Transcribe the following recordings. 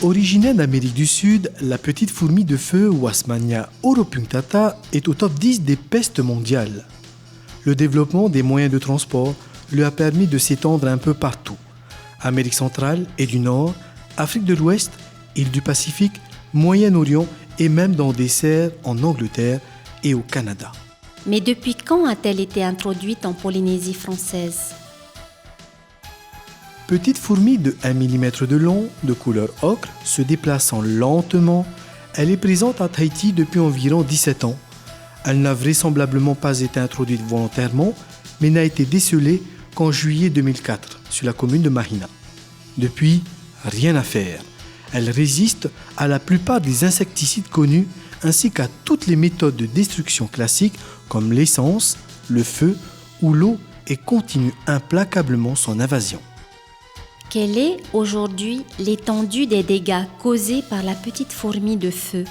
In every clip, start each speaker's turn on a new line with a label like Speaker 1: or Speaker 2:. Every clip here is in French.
Speaker 1: Originaire d'Amérique du Sud, la petite fourmi de feu Wasmannia auropunctata est au top 10 des pestes mondiales. Le développement des moyens de transport lui a permis de s'étendre un peu partout. Amérique centrale et du Nord, Afrique de l'Ouest, îles du Pacifique, Moyen-Orient et même dans des serres en Angleterre et au Canada.
Speaker 2: Mais depuis quand a-t-elle été introduite en Polynésie française ?
Speaker 1: Petite fourmi de 1 mm de long, de couleur ocre, se déplaçant lentement, elle est présente à Tahiti depuis environ 17 ans. Elle n'a vraisemblablement pas été introduite volontairement, mais n'a été décelée qu'en juillet 2004 sur la commune de Mahina. Depuis, rien à faire. Elle résiste à la plupart des insecticides connus ainsi qu'à toutes les méthodes de destruction classiques comme l'essence, le feu ou l'eau et continue implacablement son invasion.
Speaker 2: Quelle est aujourd'hui l'étendue des dégâts causés par la petite fourmi de feu ?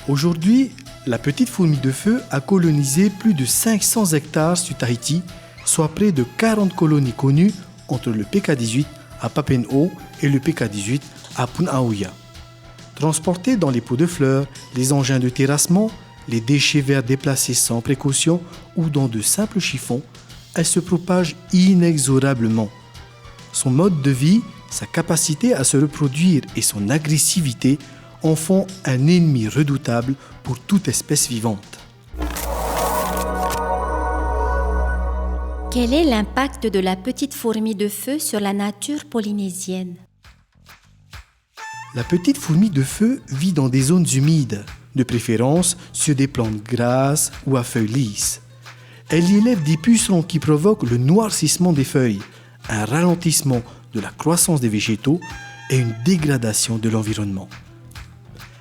Speaker 1: Aujourd'hui, la petite fourmi de feu a colonisé plus de 500 hectares sur Tahiti, soit près de 40 colonies connues entre le PK18 à Papen'o et le PK18 à Punaauia. Transportée dans les pots de fleurs, les engins de terrassement, les déchets verts déplacés sans précaution ou dans de simples chiffons, elle se propage inexorablement. Son mode de vie, sa capacité à se reproduire et son agressivité en font un ennemi redoutable pour toute espèce vivante.
Speaker 2: Quel est l'impact de la petite fourmi de feu sur la nature polynésienne ?
Speaker 1: La petite fourmi de feu vit dans des zones humides, de préférence sur des plantes grasses ou à feuilles lisses. Elle y élève des pucerons qui provoquent le noircissement des feuilles, un ralentissement de la croissance des végétaux et une dégradation de l'environnement.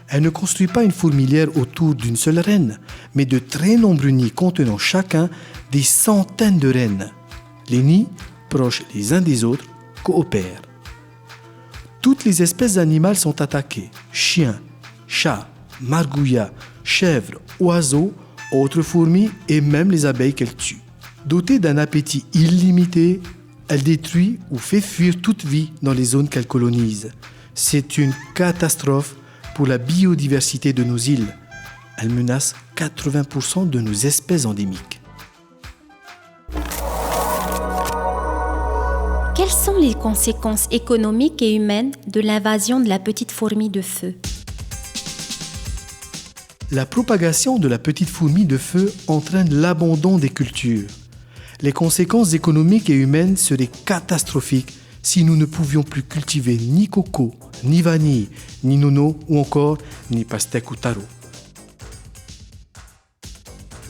Speaker 1: Elle ne construit pas une fourmilière autour d'une seule reine, mais de très nombreux nids contenant chacun des centaines de reines. Les nids, proches les uns des autres, coopèrent. Toutes les espèces animales sont attaquées. Chiens, chats, margouillas, chèvres, oiseaux, autres fourmis et même les abeilles qu'elle tue. Dotée d'un appétit illimité, elle détruit ou fait fuir toute vie dans les zones qu'elle colonise. C'est une catastrophe pour la biodiversité de nos îles. Elle menace 80% de nos espèces endémiques.
Speaker 2: Quelles sont les conséquences économiques et humaines de l'invasion de la petite fourmi de feu ?
Speaker 1: La propagation de la petite fourmi de feu entraîne l'abandon des cultures. Les conséquences économiques et humaines seraient catastrophiques si nous ne pouvions plus cultiver ni coco, ni vanille, ni nono ou encore ni pastèque ou taro.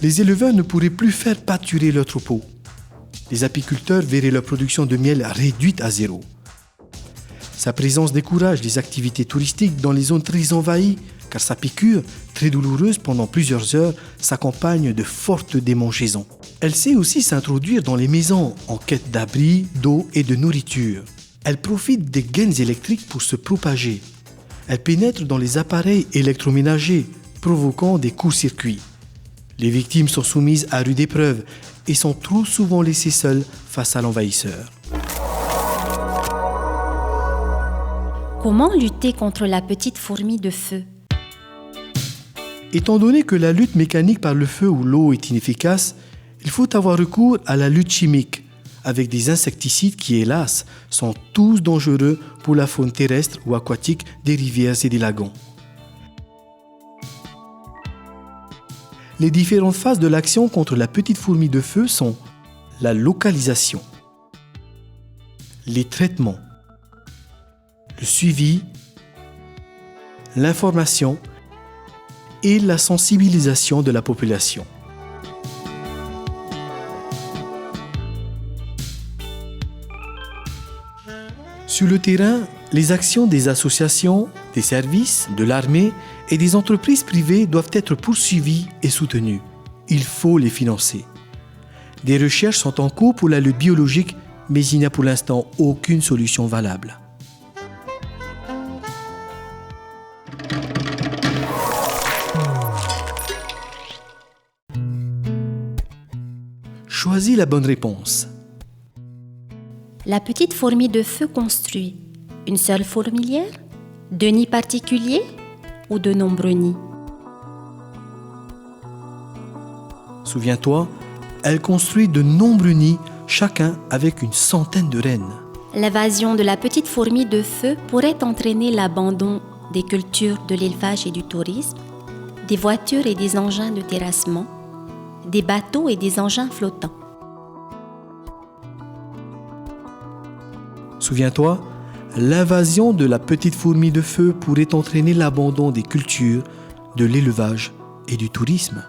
Speaker 1: Les éleveurs ne pourraient plus faire pâturer leurs troupeaux. Les apiculteurs verraient leur production de miel réduite à zéro. Sa présence décourage les activités touristiques dans les zones très envahies, car sa piqûre, très douloureuse pendant plusieurs heures, s'accompagne de fortes démangeaisons. Elle sait aussi s'introduire dans les maisons en quête d'abri, d'eau et de nourriture. Elle profite des gaines électriques pour se propager. Elle pénètre dans les appareils électroménagers, provoquant des courts-circuits. Les victimes sont soumises à rude épreuve et sont trop souvent laissées seules face à l'envahisseur.
Speaker 2: Comment lutter contre la petite fourmi de feu ?
Speaker 1: Étant donné que la lutte mécanique par le feu ou l'eau est inefficace, il faut avoir recours à la lutte chimique, avec des insecticides qui, hélas, sont tous dangereux pour la faune terrestre ou aquatique des rivières et des lagons. Les différentes phases de l'action contre la petite fourmi de feu sont la localisation, les traitements, le suivi, l'information et la sensibilisation de la population. Sur le terrain, les actions des associations, des services, de l'armée et des entreprises privées doivent être poursuivies et soutenues. Il faut les financer. Des recherches sont en cours pour la lutte biologique, mais il n'y a pour l'instant aucune solution valable. Choisis la bonne réponse.
Speaker 2: La petite fourmi de feu construit une seule fourmilière, De nids particuliers ou de nombreux nids?
Speaker 1: Souviens-toi, elle construit de nombreux nids, chacun avec une centaine de reines.
Speaker 2: L'évasion de la petite fourmi de feu pourrait entraîner l'abandon des cultures de l'élevage et du tourisme, des voitures et des engins de terrassement, des bateaux et des engins flottants.
Speaker 1: Souviens-toi, l'invasion de la petite fourmi de feu pourrait entraîner l'abandon des cultures, de l'élevage et du tourisme.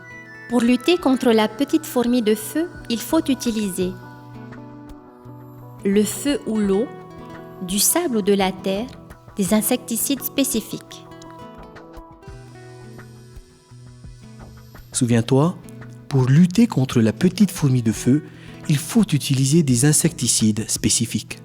Speaker 2: Pour lutter contre la petite fourmi de feu, il faut utiliser le feu ou l'eau, du sable ou de la terre, des insecticides spécifiques.
Speaker 1: Souviens-toi, pour lutter contre la petite fourmi de feu, il faut utiliser des insecticides spécifiques.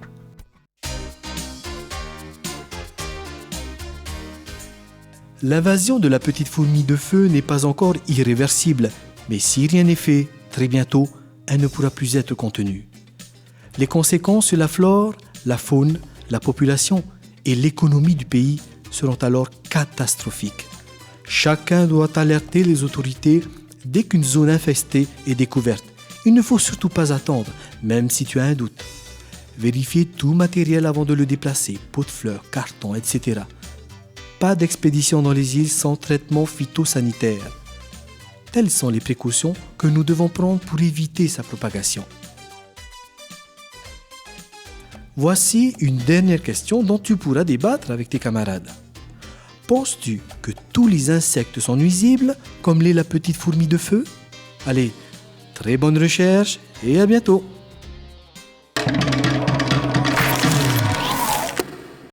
Speaker 1: L'invasion de la petite fourmi de feu n'est pas encore irréversible, mais si rien n'est fait, très bientôt, elle ne pourra plus être contenue. Les conséquences sur la flore, la faune, la population et l'économie du pays seront alors catastrophiques. Chacun doit alerter les autorités dès qu'une zone infestée est découverte. Il ne faut surtout pas attendre, même si tu as un doute. Vérifiez tout matériel avant de le déplacer, pots de fleurs, cartons, etc. Pas d'expédition dans les îles sans traitement phytosanitaire. Telles sont les précautions que nous devons prendre pour éviter sa propagation. Voici une dernière question dont tu pourras débattre avec tes camarades. Penses-tu que tous les insectes sont nuisibles, comme l'est la petite fourmi de feu? Allez, très bonne recherche et à bientôt!